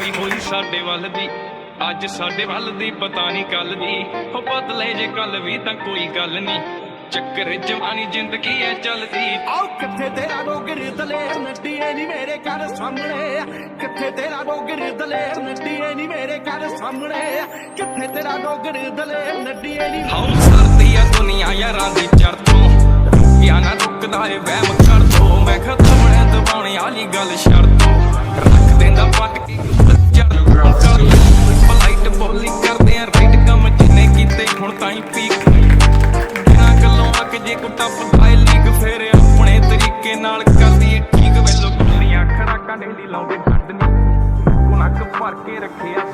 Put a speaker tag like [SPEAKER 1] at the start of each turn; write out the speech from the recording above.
[SPEAKER 1] ਵੀ ਹੋਈ ਸਾਡੇ ਵੱਲ ਦੀ, ਅੱਜ ਸਾਡੇ ਵੱਲ ਦੀ ਪਤਾ ਨਹੀਂ ਕੱਲ ਦੀ। ਹੋ ਬਦਲੇ ਜੇ ਕੱਲ ਵੀ ਤਾਂ ਕੋਈ ਗੱਲ ਨਹੀਂ, ਚੱਕਰ ਜਵਾਨੀ ਜ਼ਿੰਦਗੀ ਐ ਚੱਲਦੀ।
[SPEAKER 2] ਆਓ ਕਿੱਥੇ ਤੇਰਾ ਡੋਗਰ ਦਲੇਰ ਨੱਡੀਏ ਨੀ ਮੇਰੇ ਘਰ ਸਾਹਮਣੇ, ਕਿੱਥੇ ਤੇਰਾ ਡੋਗਰ ਦਲੇਰ ਨੱਡੀਏ ਨੀ ਮੇਰੇ ਘਰ ਸਾਹਮਣੇ, ਕਿੱਥੇ ਤੇਰਾ ਡੋਗਰ ਦਲੇਰ ਨੱਡੀਏ ਨੀ।
[SPEAKER 1] ਹਾਉ ਸਰਦੀ ਆ ਦੁਨੀਆ ਯਾਰਾਂ ਦੀ ਚੜ ਤੋਂ, ਰੁਕਿਆ ਨਾ ਰੁਕਦਾ ਏ ਵਹਿਮ ਕਰ ਦੋ। ਮੈਂ ਖਤਮ ਨੇ ਦਬਾਉਣੇ ਵਾਲੀ ਗੱਲ ਛੱਡ ਦੋ, ਰੱਖ ਦਿੰਦਾ ਪੱਟ ਕੇ ਪਲਾਈਟ ਬੋਲੀ ਕਰਦੇ ਆ ਰਾਈਟ ਕੰਮ ਜਿੰਨੇ ਕੀਤੇ ਹੁਣ ਤਾਈਂ ਪੀਕ। ਬਿਨਾਂ ਗੱਲੋਂ ਅੱਕ ਜੇ ਕੁੱਟਾ ਪਕਾਏ ਲੀਕ, ਫੇਰ ਆਪਣੇ ਤਰੀਕੇ ਨਾਲ ਕਰਦੀ ਏ ਠੀਕ। ਵੇਲੋ ਕੁੜੀਆਂ ਖੜਾਕਾਂ ਡੇਲੀ ਲਾਉਂਦੇ ਠੰਡ ਨੀ, ਨੱਕ ਭਰ ਕੇ ਰੱਖਿਆ